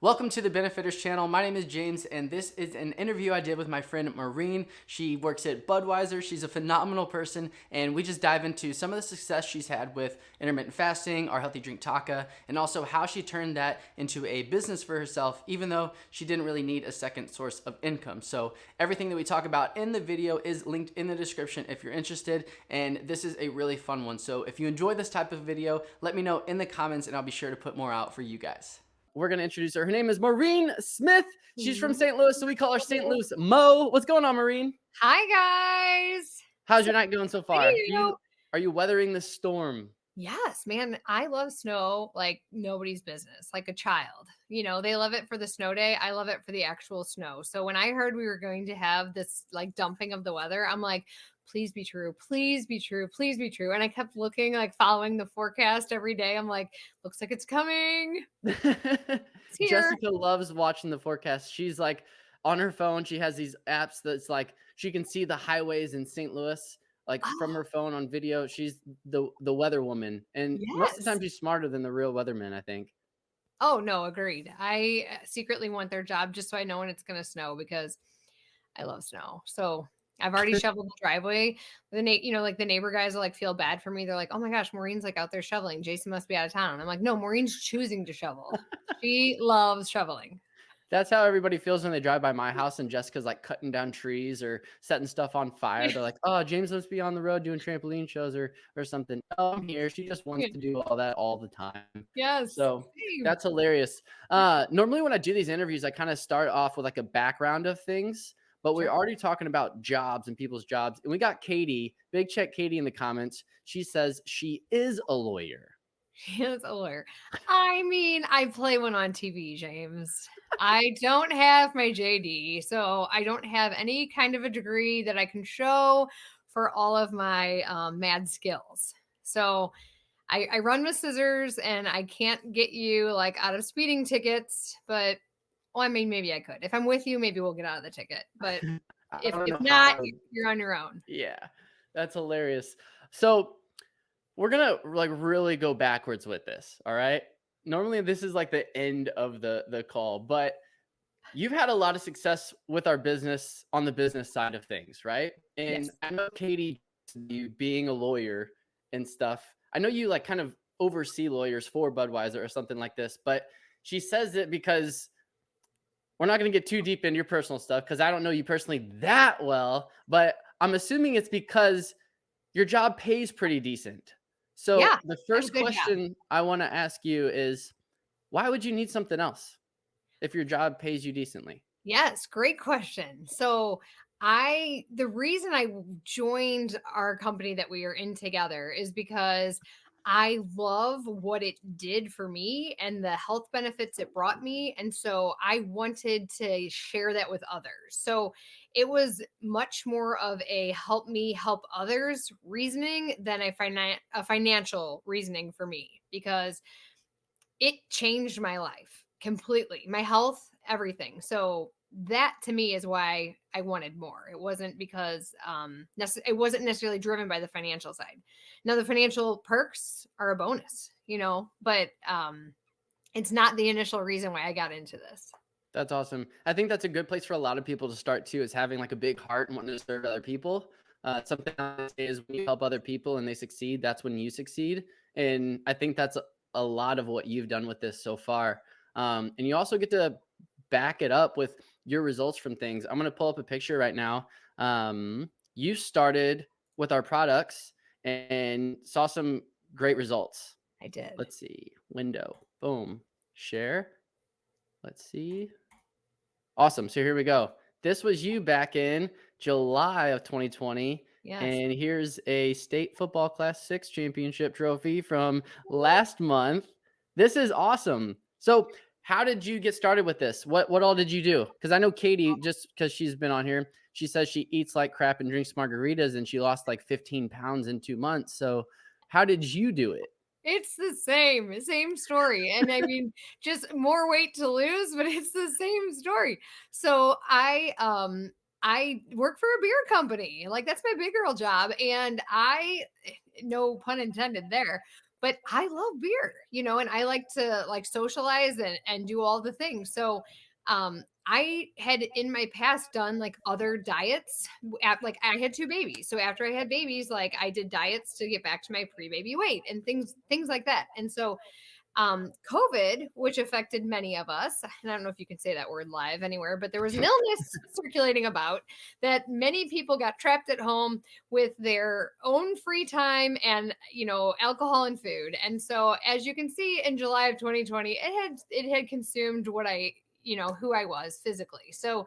Welcome to the Benefiters channel. My name is James, and this is an interview I did with my friend Maureen. She works at Budweiser. She's a phenomenal person, and we just dive into some of the success she's had with intermittent fasting, our healthy drink TAKA, and also how she turned that into a business for herself, even though she didn't really need a second source of income. So everything that we talk about in the video is linked in the description if you're interested, and this is a really fun one. So if you enjoy this type of video, let me know in the comments, and I'll be sure to put more out for you guys. We're going to introduce her. Her name is Maureen Smith. She's from St. Louis, so we call her St. Louis Mo. What's going on, Maureen? Hi, guys. How's your night going so far? You. Are you weathering the storm? Yes, man. I love snow like nobody's business, like a child. They love it for the snow day. I love it for the actual snow. So when I heard we were going to have this like dumping of the weather, I'm like, please be true. Please be true. Please be true. And I kept looking, like following the forecast every day. I'm like, looks like it's coming. It's here. Jessica loves watching the forecast. She's like on her phone. She has these apps that's like she can see the highways in St. Louis. Like from her phone on video. She's the weather woman. And most of the time she's smarter than the real weatherman, I think. Oh, no, agreed. I secretly want their job just so I know when it's going to snow because I love snow. So I've already shoveled the driveway. Like the neighbor guys will like feel bad for me. They're like, oh my gosh, Maureen's like out there shoveling. Jason must be out of town. And I'm like, no, Maureen's choosing to shovel. She loves shoveling. That's how everybody feels when they drive by my house and Jessica's like cutting down trees or setting stuff on fire. They're like, oh, James must be on the road doing trampoline shows or something. Oh, I'm here. She just wants to do all that all the time. Yes. So that's hilarious. Normally when I do these interviews, I kind of start off with like a background of things, but we're already talking about jobs and people's jobs. And we got Katie, big check Katie in the comments. She says she is a lawyer. She is a lawyer. I mean, I play one on TV, James. I don't have my JD, so I don't have any kind of a degree that I can show for all of my mad skills. So I run with scissors and I can't get you like out of speeding tickets, but well, I mean, maybe I could. If I'm with you, maybe we'll get out of the ticket. But if not, you're on your own. Yeah, that's hilarious. So we're going to like really go backwards with this. All right. Normally this is like the end of the call, but you've had a lot of success with our business on the business side of things, right? And yes. I know Katie, you being a lawyer and stuff, I know you like kind of oversee lawyers for Budweiser or something like this, but she says it because we're not going to get too deep into your personal stuff because I don't know you personally that well, but I'm assuming it's because your job pays pretty decent. So yeah, the first question I want to ask you is, why would you need something else if your job pays you decently? Yes, great question. So the reason I joined our company that we are in together is because I love what it did for me and the health benefits it brought me. And so I wanted to share that with others. So it was much more of a help me help others reasoning than a financial reasoning for me, because it changed my life completely, my health, everything. So that to me is why I wanted more. It wasn't because it wasn't necessarily driven by the financial side. Now the financial perks are a bonus, but it's not the initial reason why I got into this. That's awesome. I think that's a good place for a lot of people to start too, is having like a big heart and wanting to serve other people. Something I say is when you help other people and they succeed, that's when you succeed. And I think that's a lot of what you've done with this so far. And you also get to back it up with your results from things. I'm going to pull up a picture right now. You started with our products and saw some great results. I did. Let's see. Window. Boom. Share. Let's see. Awesome. So here we go. This was you back in July of 2020. Yes. And here's a state football class 6 championship trophy from last month. This is awesome. So how did you get started with this? What all did you do? Because I know Katie, just because she's been on here, she says she eats like crap and drinks margaritas and she lost like 15 pounds in 2 months. So how did you do it? It's the same story. And I mean, just more weight to lose, but it's the same story. So I work for a beer company. Like that's my big girl job. And no pun intended there, but I love beer, and I like to like socialize and do all the things. So I had in my past done like other diets like I had two babies. So after I had babies, like I did diets to get back to my pre-baby weight and things like that. And so COVID, which affected many of us, and I don't know if you can say that word live anywhere, but there was an illness circulating about that many people got trapped at home with their own free time and, alcohol and food. And so, as you can see, in July of 2020, it had consumed what who I was physically. So,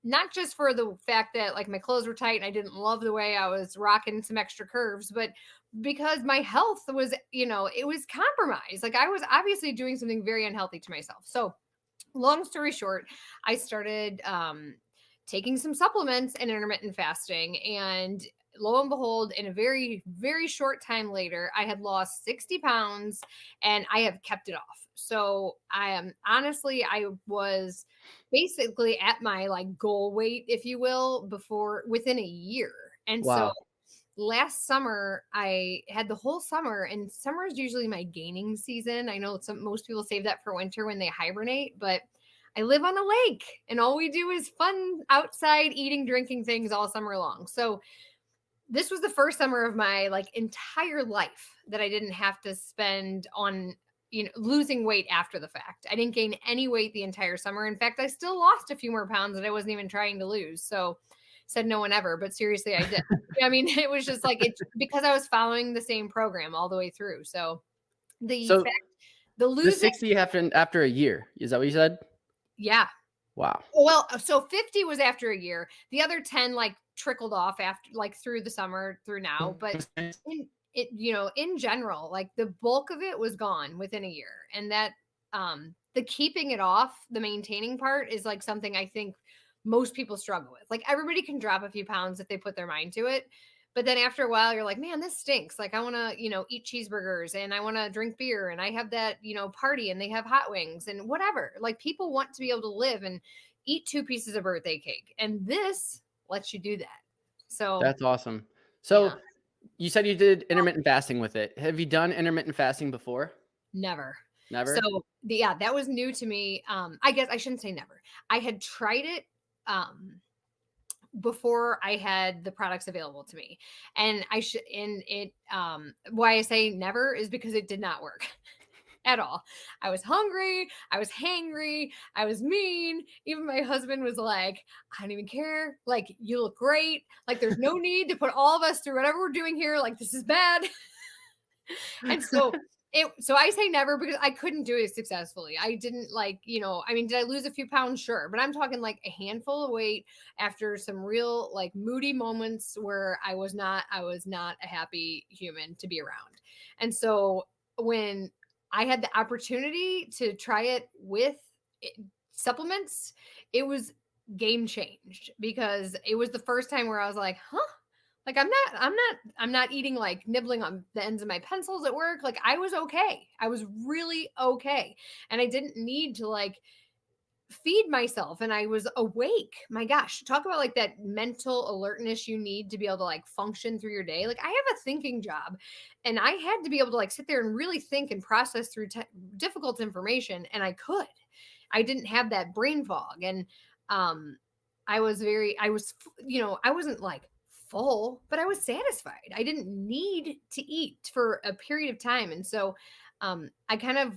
not just for the fact that like my clothes were tight and I didn't love the way I was rocking some extra curves, but because my health was, it was compromised. Like I was obviously doing something very unhealthy to myself. So, long story short, I started taking some supplements and intermittent fasting. And lo and behold, in a very, very short time later, I had lost 60 pounds and I have kept it off. So I am honestly, I was basically at my like goal weight, if you will, before within a year. And so Wow. last summer I had the whole summer, and summer is usually my gaining season. I know most people save that for winter when they hibernate, but I live on a lake and all we do is fun outside eating, drinking things all summer long. So this was the first summer of my like entire life that I didn't have to spend on losing weight after the fact. I didn't gain any weight the entire summer. In fact, I still lost a few more pounds that I wasn't even trying to lose. So said no one ever, but seriously, I did. I mean, it was just like it's because I was following the same program all the way through. So the So fact the the losing 60 happened after a year. Is that what you said? yeah. Wow. Well, so 50 was after a year. The other 10 like trickled off after like through the summer through now, but in general, like the bulk of it was gone within a year. And that the keeping it off, the maintaining part is like something I think most people struggle with. Like everybody can drop a few pounds if they put their mind to it. But then after a while, you're like, man, this stinks. Like, I want to, eat cheeseburgers and I want to drink beer and I have that, party and they have hot wings and whatever. Like, people want to be able to live and eat two pieces of birthday cake. And this lets you do that. So, That's awesome. yeah, So you said you did intermittent fasting with it. Have you done intermittent fasting before? never. So, Never? yeah, that was new to me. I guess I shouldn't say never. I had tried it. Before I had the products available to me. And why I say never is because it did not work at all. I was hungry, I was hangry, I was mean. Even my husband was like, I don't even care. Like, you look great. Like, there's no need to put all of us through whatever we're doing here. Like, this is bad. And so I say never because I couldn't do it successfully. I didn't like, I mean, did I lose a few pounds? Sure. But I'm talking like a handful of weight after some real like moody moments where I was not a happy human to be around. And so when I had the opportunity to try it with supplements, it was game changed because it was the first time where I was like, huh? Like I'm not eating like nibbling on the ends of my pencils at work. Like I was okay. I was really okay. And I didn't need to like feed myself and I was awake. My gosh, talk about like that mental alertness you need to be able to like function through your day. Like I have a thinking job and I had to be able to like sit there and really think and process through difficult information and I could. I didn't have that brain fog and um I wasn't like full, but I was satisfied. I didn't need to eat for a period of time. And so I kind of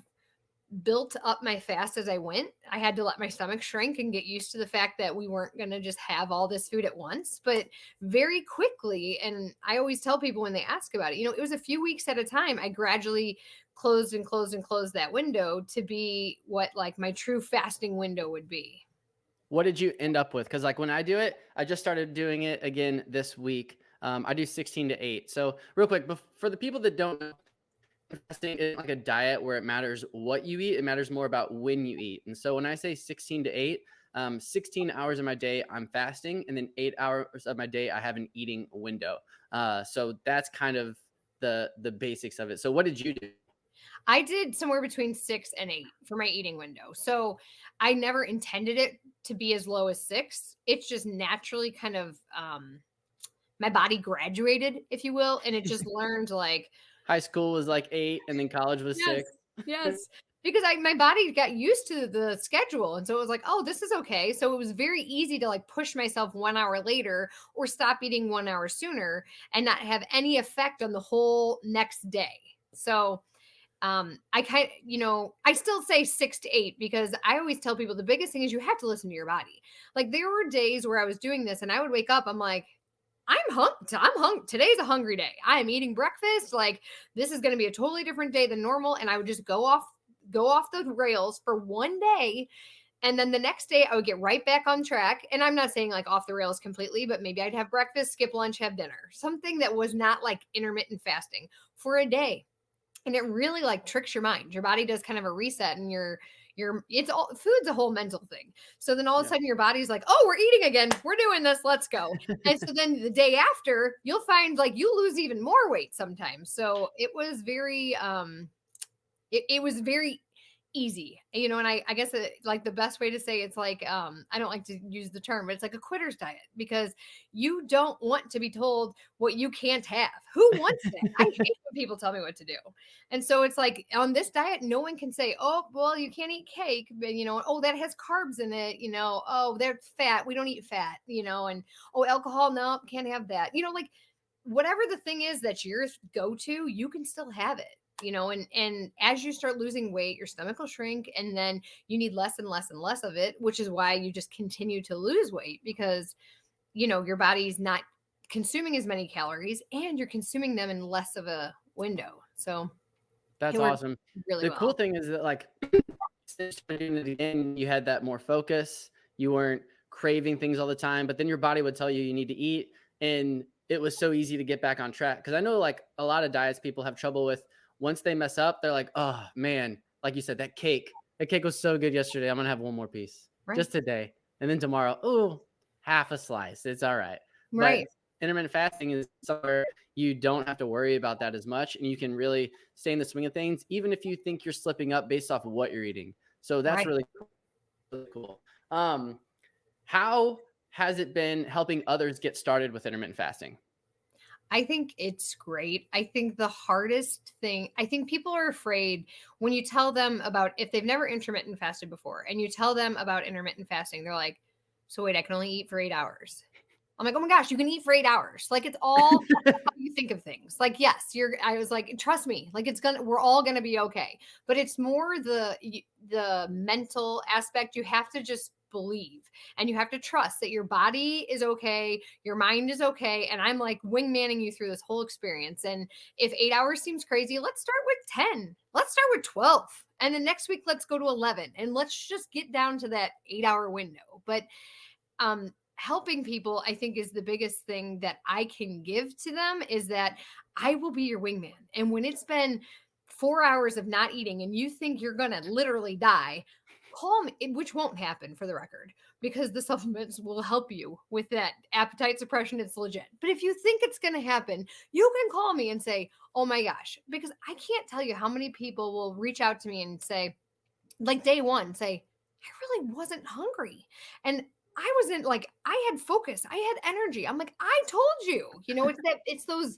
built up my fast as I went. I had to let my stomach shrink and get used to the fact that we weren't going to just have all this food at once, but very quickly. And I always tell people when they ask about it, it was a few weeks at a time. I gradually closed and closed and closed that window to be what like my true fasting window would be. What did you end up with? Because like when I do it, I just started doing it again this week. I do 16 to 8. So real quick, for the people that don't know, fasting isn't like a diet where it matters what you eat. It matters more about when you eat. And so when I say 16 to 8, 16 hours of my day I'm fasting, and then 8 hours of my day I have an eating window. So that's kind of the basics of it. So what did you do? I did somewhere between 6 and 8 for my eating window. So I never intended it to be as low as 6. It's just naturally kind of my body graduated, if you will, and it just learned like High school was like 8 and then college was Yes, 6. yes. Because my body got used to the schedule, and so it was like, "Oh, this is okay." So it was very easy to, like, push myself 1 hour later or stop eating 1 hour sooner and not have any effect on the whole next day. So, I I still say 6 to 8 because I always tell people the biggest thing is you have to listen to your body. Like, there were days where I was doing this and I would wake up, I'm like, Today's a hungry day. I am eating breakfast. Like, this is going to be a totally different day than normal. And I would just go off the rails for one day. And then the next day I would get right back on track. And I'm not saying like off the rails completely, but maybe I'd have breakfast, skip lunch, have dinner. Something that was not like intermittent fasting for a day. And it really like tricks your mind. Your body does kind of a reset and it's all food's a whole mental thing. So then all of a Yeah. sudden your body's like, "Oh, we're eating again. We're doing this. Let's go." And so then the day after, you'll find like you lose even more weight sometimes. So it was very easy, and I guess like the best way to say it's like, I don't like to use the term, but it's like a quitter's diet because you don't want to be told what you can't have. Who wants that? I hate when people tell me what to do. And so it's like on this diet, no one can say, "Oh, well, you can't eat cake, but oh, that has carbs in it, oh, that's fat. We don't eat fat, and oh, alcohol, no, can't have that." Like whatever the thing is that your go to, you can still have it. And as you start losing weight, your stomach will shrink, and then you need less and less and less of it, which is why you just continue to lose weight because your body's not consuming as many calories and you're consuming them in less of a window. So it That's works awesome. really The cool well. thing is that like since in the beginning, you had that more focus. You weren't craving things all the time, but then your body would tell you you need to eat. And it was so easy to get back on track. Cause I know like a lot of diets people have trouble with. Once they mess up, they're like, oh man, like you said, that cake was so good yesterday. I'm going to have one more piece Right. just today. And then tomorrow, oh, half a slice. It's all right. But Right. intermittent fasting is somewhere you don't have to worry about that as much. And you can really stay in the swing of things, even if you think you're slipping up based off of what you're eating. So that's Right. really cool. How has it been helping others get started with intermittent fasting? I think it's great. I think the hardest thing, I think people are afraid when you tell them about if they've never intermittent fasted before and you tell them about intermittent fasting, they're like, "So wait, I can only eat for 8 hours." I'm like, "Oh my gosh, you can eat for 8 hours." Like it's all how you think of things. Like, yes, I was like, trust me, like we're all gonna be okay. But it's more the mental aspect. You have to just believe and you have to trust that your body is okay, your mind is okay. And I'm like wingmanning you through this whole experience. And if 8 hours seems crazy, let's start with 10. Let's start with 12. And then next week, let's go to 11. And let's just get down to that 8 hour window. But helping people, I think, is the biggest thing that I can give to them is that I will be your wingman. And when it's been 4 hours of not eating and you think you're going to literally die, call me, which won't happen for the record, because the supplements will help you with that appetite suppression. It's legit. But if you think it's going to happen, you can call me and say, "Oh my gosh," because I can't tell you how many people will reach out to me and say, like day one, say, "I really wasn't hungry." And I wasn't like, I had focus, I had energy. I'm like, "I told you." It's those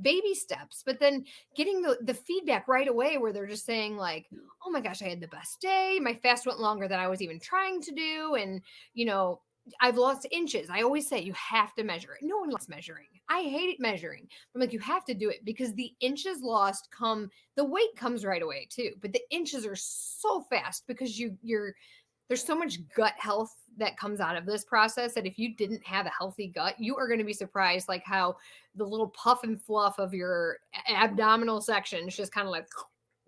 baby steps, but then getting the feedback right away where they're just saying like, "Oh my gosh, I had the best day. My fast went longer than I was even trying to do." And you know, I've lost inches. I always say you have to measure it. No one likes measuring. I hate it measuring. I'm like, you have to do it because the inches lost the weight comes right away too, but the inches are so fast because there's so much gut health that comes out of this process that if you didn't have a healthy gut, you are going to be surprised like how the little puff and fluff of your abdominal section is just kind of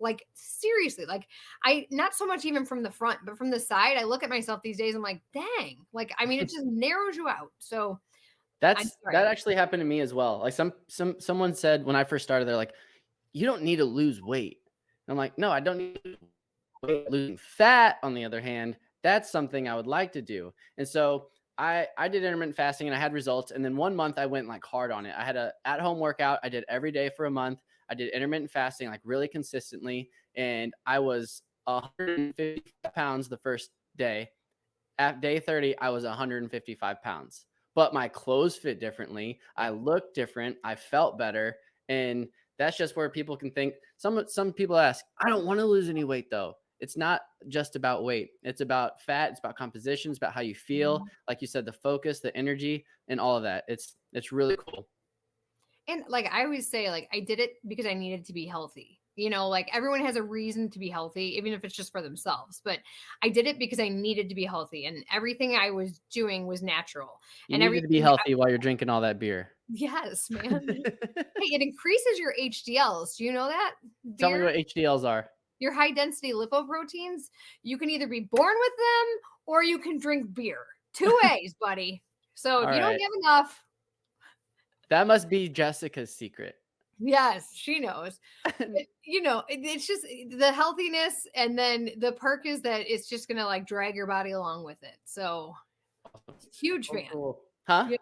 like seriously, like I not so much even from the front, but from the side, I look at myself these days, I'm like, dang, like I mean, it just narrows you out. So I'm sorry. That actually happened to me as well. Like someone said when I first started, they're like, you don't need to lose weight. And I'm like, no, I don't need to lose weight. Losing fat, on the other hand, that's something I would like to do. And so I did intermittent fasting and I had results. And then 1 month I went like hard on it. I had a at home workout. I did every day for a month. I did intermittent fasting like really consistently. And I was 155 pounds the first day. At day 30, I was 155 pounds, but my clothes fit differently. I looked different. I felt better. And that's just where people can think. Some people ask, I don't want to lose any weight though. It's not just about weight. It's about fat. It's about composition. It's about how you feel. Mhm. Like you said, the focus, the energy, and all of that. It's really cool. And like I always say, like I did it because I needed to be healthy. You know, like everyone has a reason to be healthy, even if it's just for themselves. But I did it because I needed to be healthy, and everything I was doing was natural. You And needed to be everything, healthy while you're drinking all that beer. yes, man. Hey, it increases your HDLs. Do you know that? Tell me Beer, what HDLs are. your high density lipoproteins, you can either be born with them or you can drink beer. Two ways, buddy. So if All you don't right. have enough, That must be Jessica's secret. yes, she knows. You know, it's just the healthiness, and then the perk is that it's just gonna like drag your body along with it. So huge Oh, fan. cool. Huh? Yeah,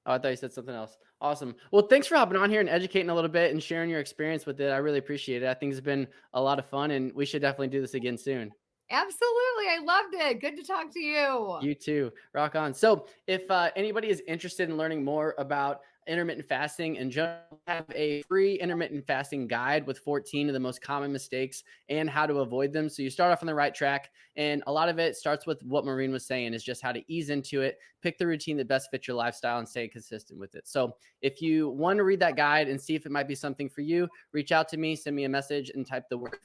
Oh, I thought you said something else. Awesome. Well, thanks for hopping on here and educating a little bit and sharing your experience with it. I really appreciate it. I think it's been a lot of fun, and we should definitely do this again soon. absolutely. I loved it. Good to talk to you. You too. Rock on. So, if anybody is interested in learning more about intermittent fasting and general, have a free intermittent fasting guide with 14 of the most common mistakes and how to avoid them. So you start off on the right track, and a lot of it starts with what Maureen was saying is just how to ease into it, pick the routine that best fits your lifestyle, and stay consistent with it. So if you want to read that guide and see if it might be something for you, reach out to me, send me a message, and type the word,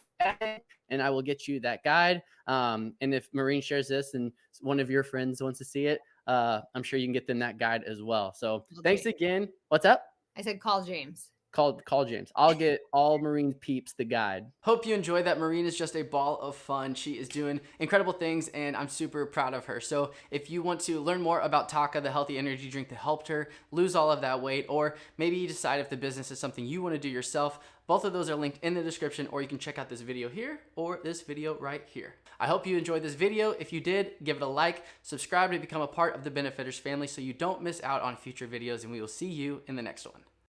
and I will get you that guide. And if Maureen shares this and one of your friends wants to see it, I'm sure you can get them that guide as well. So Call thanks James. again. What's up? I said call James. Call James. I'll get all Maureen peeps the guide. Hope you enjoyed that. Maureen is just a ball of fun. She is doing incredible things, and I'm super proud of her. So if you want to learn more about TAKA, the healthy energy drink that helped her lose all of that weight, or maybe you decide if the business is something you want to do yourself, both of those are linked in the description, or you can check out this video here or this video right here. I hope you enjoyed this video. If you did, give it a like, subscribe to become a part of the Benefitters family so you don't miss out on future videos, and we will see you in the next one.